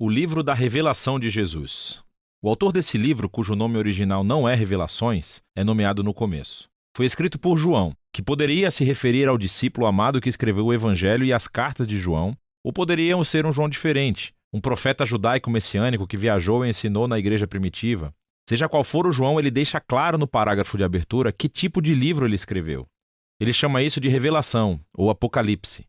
O livro da revelação de Jesus. O autor desse livro, cujo nome original não é Revelações, é nomeado no começo. Foi escrito por João, que poderia se referir ao discípulo amado que escreveu o Evangelho e as cartas de João, ou poderiam ser um João diferente, um profeta judaico messiânico que viajou e ensinou na igreja primitiva. Seja qual for o João, ele deixa claro no parágrafo de abertura que tipo de livro ele escreveu. Ele chama isso de revelação, ou apocalipse.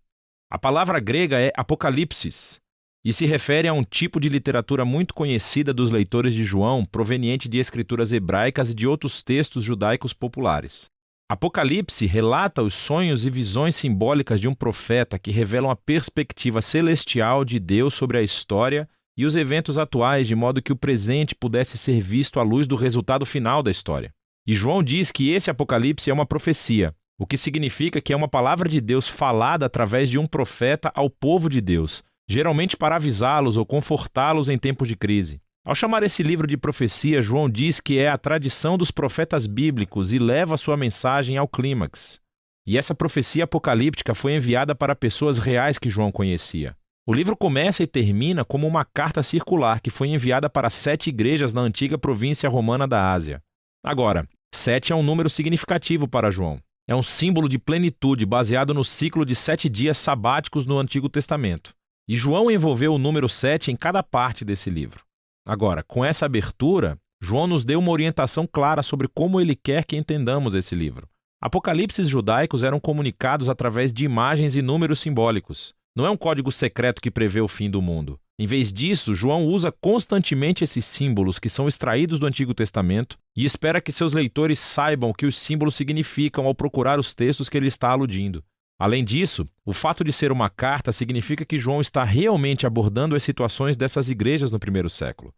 A palavra grega é apocalipsis, e se refere a um tipo de literatura muito conhecida dos leitores de João, proveniente de escrituras hebraicas e de outros textos judaicos populares. Apocalipse relata os sonhos e visões simbólicas de um profeta que revelam a perspectiva celestial de Deus sobre a história e os eventos atuais, de modo que o presente pudesse ser visto à luz do resultado final da história. E João diz que esse Apocalipse é uma profecia, o que significa que é uma palavra de Deus falada através de um profeta ao povo de Deus, geralmente para avisá-los ou confortá-los em tempos de crise. Ao chamar esse livro de profecia, João diz que é a tradição dos profetas bíblicos e leva sua mensagem ao clímax. E essa profecia apocalíptica foi enviada para pessoas reais que João conhecia. O livro começa e termina como uma carta circular que foi enviada para 7 igrejas na antiga província romana da Ásia. Agora, 7 é um número significativo para João. É um símbolo de plenitude baseado no ciclo de 7 dias sabáticos no Antigo Testamento. E João envolveu o número 7 em cada parte desse livro. Agora, com essa abertura, João nos deu uma orientação clara sobre como ele quer que entendamos esse livro. Apocalipses judaicos eram comunicados através de imagens e números simbólicos. Não é um código secreto que prevê o fim do mundo. Em vez disso, João usa constantemente esses símbolos que são extraídos do Antigo Testamento e espera que seus leitores saibam o que os símbolos significam ao procurar os textos que ele está aludindo. Além disso, o fato de ser uma carta significa que João está realmente abordando as situações dessas igrejas no primeiro século.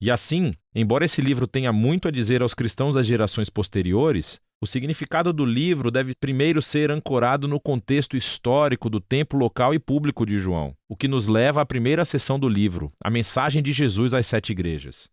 E assim, embora esse livro tenha muito a dizer aos cristãos das gerações posteriores, o significado do livro deve primeiro ser ancorado no contexto histórico do tempo local e público de João, o que nos leva à primeira seção do livro, a mensagem de Jesus às 7 igrejas.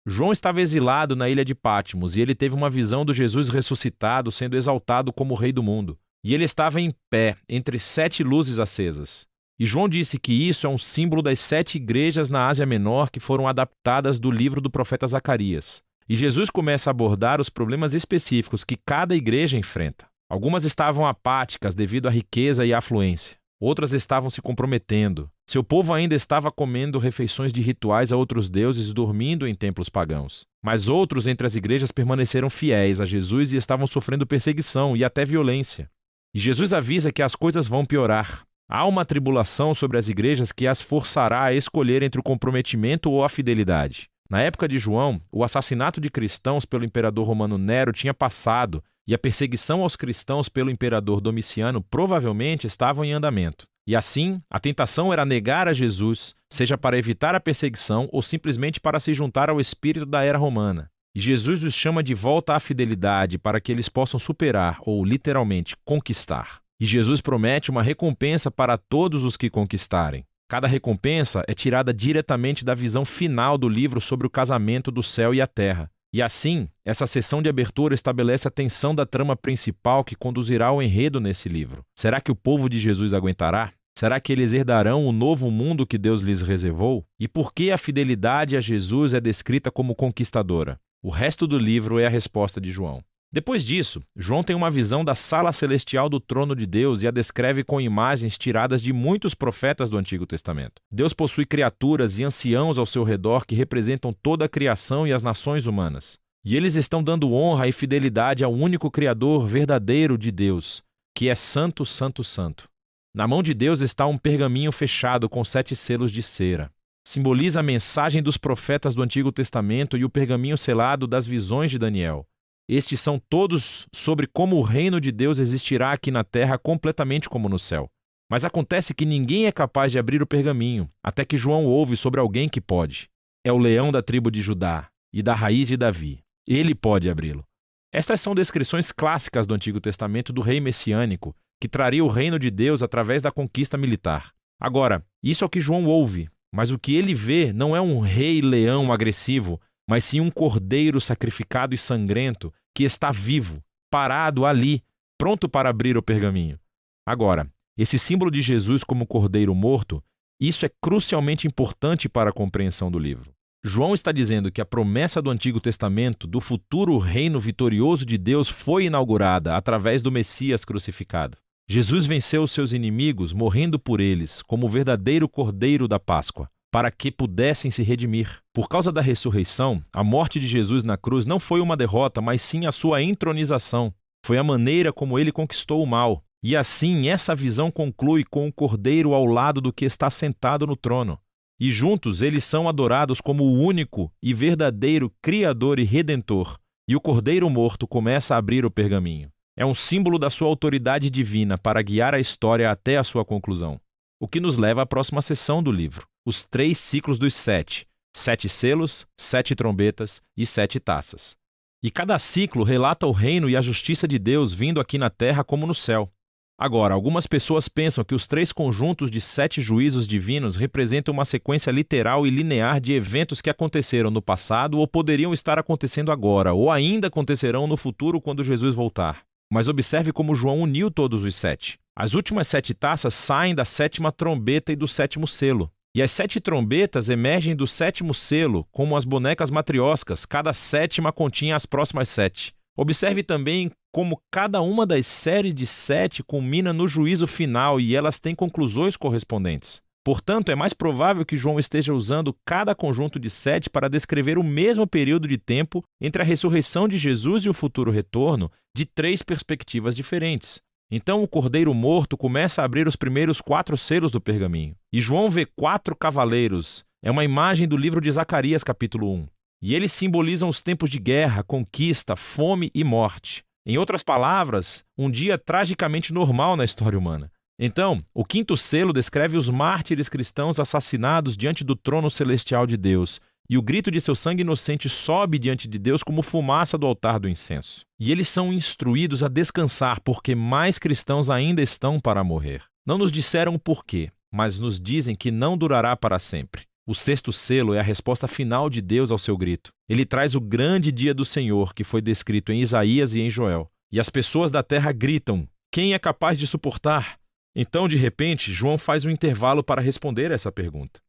João estava exilado na ilha de Patmos e ele teve uma visão do Jesus ressuscitado sendo exaltado como Rei do mundo. E ele estava em pé, entre 7 luzes acesas. E João disse que isso é um símbolo das 7 igrejas na Ásia Menor que foram adaptadas do livro do profeta Zacarias. E Jesus começa a abordar os problemas específicos que cada igreja enfrenta. Algumas estavam apáticas devido à riqueza e à afluência. Outras estavam se comprometendo. Seu povo ainda estava comendo refeições de rituais a outros deuses e dormindo em templos pagãos. Mas outros entre as igrejas permaneceram fiéis a Jesus e estavam sofrendo perseguição e até violência. E Jesus avisa que as coisas vão piorar. Há uma tribulação sobre as igrejas que as forçará a escolher entre o comprometimento ou a fidelidade. Na época de João, o assassinato de cristãos pelo imperador romano Nero tinha passado e a perseguição aos cristãos pelo imperador Domiciano provavelmente estavam em andamento. E assim, a tentação era negar a Jesus, seja para evitar a perseguição ou simplesmente para se juntar ao espírito da era romana. E Jesus os chama de volta à fidelidade para que eles possam superar, ou literalmente, conquistar. E Jesus promete uma recompensa para todos os que conquistarem. Cada recompensa é tirada diretamente da visão final do livro sobre o casamento do céu e a terra. E assim, essa sessão de abertura estabelece a tensão da trama principal que conduzirá ao enredo nesse livro. Será que o povo de Jesus aguentará? Será que eles herdarão o novo mundo que Deus lhes reservou? E por que a fidelidade a Jesus é descrita como conquistadora? O resto do livro é a resposta de João. Depois disso, João tem uma visão da sala celestial do trono de Deus e a descreve com imagens tiradas de muitos profetas do Antigo Testamento. Deus possui criaturas e anciãos ao seu redor que representam toda a criação e as nações humanas. E eles estão dando honra e fidelidade ao único Criador verdadeiro de Deus, que é Santo, Santo, Santo. Na mão de Deus está um pergaminho fechado com 7 selos de cera. Simboliza a mensagem dos profetas do Antigo Testamento e o pergaminho selado das visões de Daniel. Estes são todos sobre como o reino de Deus existirá aqui na terra completamente como no céu. Mas acontece que ninguém é capaz de abrir o pergaminho, até que João ouve sobre alguém que pode. É o leão da tribo de Judá e da raiz de Davi. Ele pode abri-lo. Estas são descrições clássicas do Antigo Testamento do rei messiânico, que traria o reino de Deus através da conquista militar. Agora, isso é o que João ouve. Mas o que ele vê não é um rei leão agressivo, mas sim um cordeiro sacrificado e sangrento que está vivo, parado ali, pronto para abrir o pergaminho. Agora, esse símbolo de Jesus como cordeiro morto Isso é crucialmente importante para a compreensão do livro. João está dizendo que a promessa do Antigo Testamento do futuro reino vitorioso de Deus foi inaugurada através do Messias crucificado. Jesus venceu os seus inimigos, morrendo por eles, como o verdadeiro Cordeiro da Páscoa, para que pudessem se redimir. Por causa da ressurreição, a morte de Jesus na cruz não foi uma derrota, mas sim a sua entronização. Foi a maneira como ele conquistou o mal. E assim, essa visão conclui com o Cordeiro ao lado do que está sentado no trono. E juntos eles são adorados como o único e verdadeiro Criador e Redentor. E o Cordeiro morto começa a abrir o pergaminho. É um símbolo da sua autoridade divina para guiar a história até a sua conclusão. O que nos leva à próxima seção do livro, os 3 ciclos dos 7. 7 selos, 7 trombetas e 7 taças. E cada ciclo relata o reino e a justiça de Deus vindo aqui na terra como no céu. Agora, algumas pessoas pensam que os 3 conjuntos de 7 juízos divinos representam uma sequência literal e linear de eventos que aconteceram no passado ou poderiam estar acontecendo agora, ou ainda acontecerão no futuro quando Jesus voltar. Mas observe como João uniu todos os 7. As últimas 7 taças saem da 7ª trombeta e do 7º selo. E as 7 trombetas emergem do 7º selo, como as bonecas matrioscas, cada 7ª continha as próximas 7. Observe também como cada uma das séries de 7 culmina no juízo final e elas têm conclusões correspondentes. Portanto, é mais provável que João esteja usando cada conjunto de 7 para descrever o mesmo período de tempo entre a ressurreição de Jesus e o futuro retorno de 3 perspectivas diferentes. Então o Cordeiro morto começa a abrir os primeiros 4 selos do pergaminho. E João vê 4 cavaleiros. É uma imagem do livro de Zacarias, capítulo 1. E eles simbolizam os tempos de guerra, conquista, fome e morte. Em outras palavras, um dia tragicamente normal na história humana. Então, o 5º selo descreve os mártires cristãos assassinados diante do trono celestial de Deus, e o grito de seu sangue inocente sobe diante de Deus como fumaça do altar do incenso. E eles são instruídos a descansar, porque mais cristãos ainda estão para morrer. Não nos disseram o porquê, mas nos dizem que não durará para sempre. O 6º selo é a resposta final de Deus ao seu grito. Ele traz o grande dia do Senhor, que foi descrito em Isaías e em Joel. E as pessoas da terra gritam: quem é capaz de suportar? Então, de repente, João faz um intervalo para responder essa pergunta.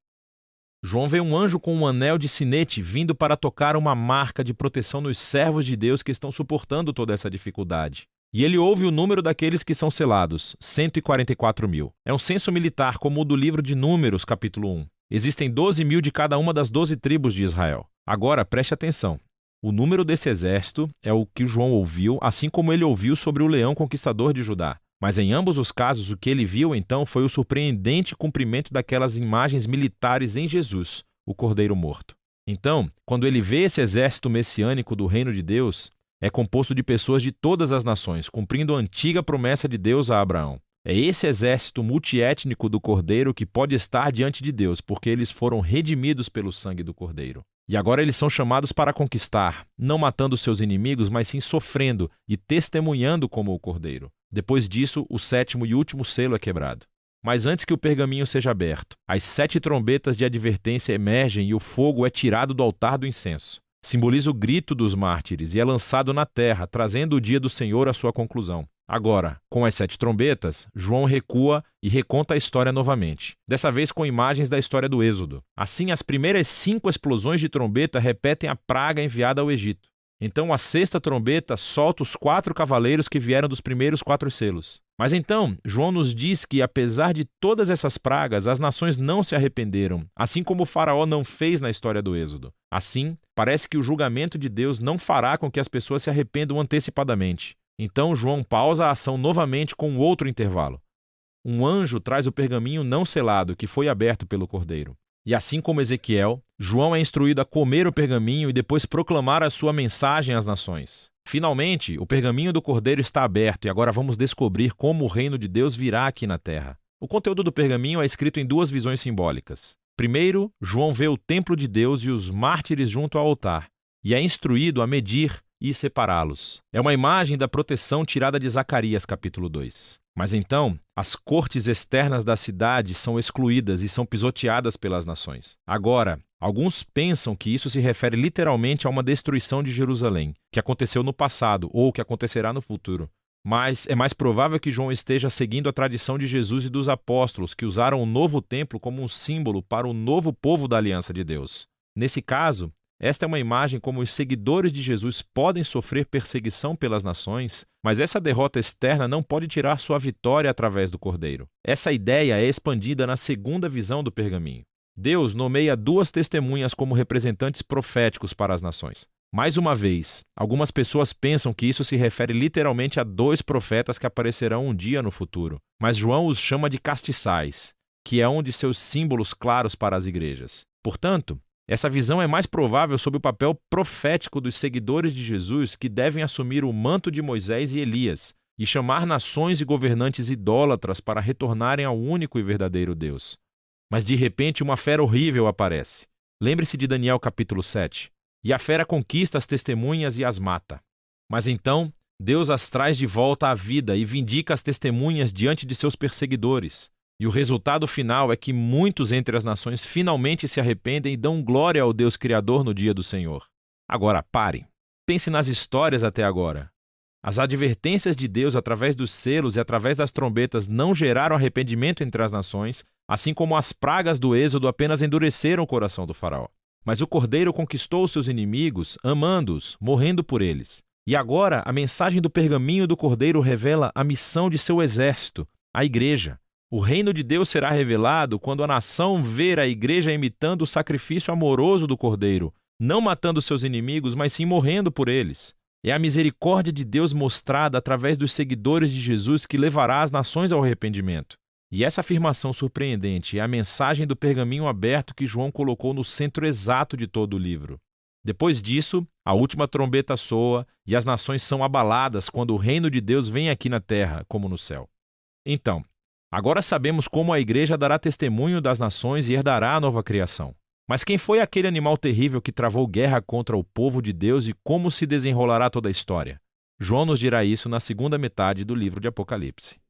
João vê um anjo com um anel de sinete vindo para tocar uma marca de proteção nos servos de Deus que estão suportando toda essa dificuldade. E ele ouve o número daqueles que são selados, 144.000. É um censo militar como o do livro de Números, capítulo 1. Existem 12.000 de cada uma das 12 tribos de Israel. Agora, preste atenção. O número desse exército é o que João ouviu, assim como ele ouviu sobre o leão conquistador de Judá. Mas em ambos os casos, o que ele viu então foi o surpreendente cumprimento daquelas imagens militares em Jesus, o Cordeiro morto. Então, quando ele vê esse exército messiânico do reino de Deus, é composto de pessoas de todas as nações, cumprindo a antiga promessa de Deus a Abraão. É esse exército multiétnico do Cordeiro que pode estar diante de Deus, porque eles foram redimidos pelo sangue do Cordeiro. E agora eles são chamados para conquistar, não matando seus inimigos, mas sim sofrendo e testemunhando como o Cordeiro. Depois disso, o 7º e último selo é quebrado. Mas antes que o pergaminho seja aberto, as 7 trombetas de advertência emergem e o fogo é tirado do altar do incenso. Simboliza o grito dos mártires e é lançado na terra, trazendo o dia do Senhor à sua conclusão. Agora, com as 7 trombetas, João recua e reconta a história novamente, dessa vez com imagens da história do Êxodo. Assim, as primeiras 5 explosões de trombeta repetem a praga enviada ao Egito. Então a 6ª trombeta solta os 4 cavaleiros que vieram dos primeiros 4 selos. Mas então, João nos diz que, apesar de todas essas pragas, as nações não se arrependeram, assim como o faraó não fez na história do Êxodo. Assim, parece que o julgamento de Deus não fará com que as pessoas se arrependam antecipadamente. Então João pausa a ação novamente com outro intervalo. Um anjo traz o pergaminho não selado, que foi aberto pelo Cordeiro. E assim como Ezequiel, João é instruído a comer o pergaminho e depois proclamar a sua mensagem às nações. Finalmente, o pergaminho do Cordeiro está aberto e agora vamos descobrir como o reino de Deus virá aqui na terra. O conteúdo do pergaminho é escrito em 2 visões simbólicas. Primeiro, João vê o templo de Deus e os mártires junto ao altar, e é instruído a medir e separá-los. É uma imagem da proteção tirada de Zacarias, capítulo 2. Mas então, as cortes externas da cidade são excluídas e são pisoteadas pelas nações. Agora, alguns pensam que isso se refere literalmente a uma destruição de Jerusalém, que aconteceu no passado ou que acontecerá no futuro. Mas é mais provável que João esteja seguindo a tradição de Jesus e dos apóstolos, que usaram o novo templo como um símbolo para o novo povo da aliança de Deus. Nesse caso, esta é uma imagem como os seguidores de Jesus podem sofrer perseguição pelas nações, mas essa derrota externa não pode tirar sua vitória através do Cordeiro. Essa ideia é expandida na segunda visão do pergaminho. Deus nomeia 2 testemunhas como representantes proféticos para as nações. Mais uma vez, algumas pessoas pensam que isso se refere literalmente a 2 profetas que aparecerão um dia no futuro, mas João os chama de castiçais, que é um de seus símbolos claros para as igrejas. Portanto, essa visão é mais provável sob o papel profético dos seguidores de Jesus que devem assumir o manto de Moisés e Elias e chamar nações e governantes idólatras para retornarem ao único e verdadeiro Deus. Mas de repente uma fera horrível aparece. Lembre-se de Daniel capítulo 7. E a fera conquista as testemunhas e as mata. Mas então, Deus as traz de volta à vida e vindica as testemunhas diante de seus perseguidores. E o resultado final é que muitos entre as nações finalmente se arrependem e dão glória ao Deus Criador no dia do Senhor. Agora, pare. Pense nas histórias até agora. As advertências de Deus através dos selos e através das trombetas não geraram arrependimento entre as nações, assim como as pragas do Êxodo apenas endureceram o coração do faraó. Mas o Cordeiro conquistou seus inimigos, amando-os, morrendo por eles. E agora, a mensagem do pergaminho do Cordeiro revela a missão de seu exército, a igreja. O reino de Deus será revelado quando a nação ver a igreja imitando o sacrifício amoroso do Cordeiro, não matando seus inimigos, mas sim morrendo por eles. É a misericórdia de Deus mostrada através dos seguidores de Jesus que levará as nações ao arrependimento. E essa afirmação surpreendente é a mensagem do pergaminho aberto que João colocou no centro exato de todo o livro. Depois disso, a última trombeta soa e as nações são abaladas quando o reino de Deus vem aqui na terra, como no céu. Então, agora sabemos como a igreja dará testemunho das nações e herdará a nova criação. Mas quem foi aquele animal terrível que travou guerra contra o povo de Deus e como se desenrolará toda a história? João nos dirá isso na segunda metade do livro de Apocalipse.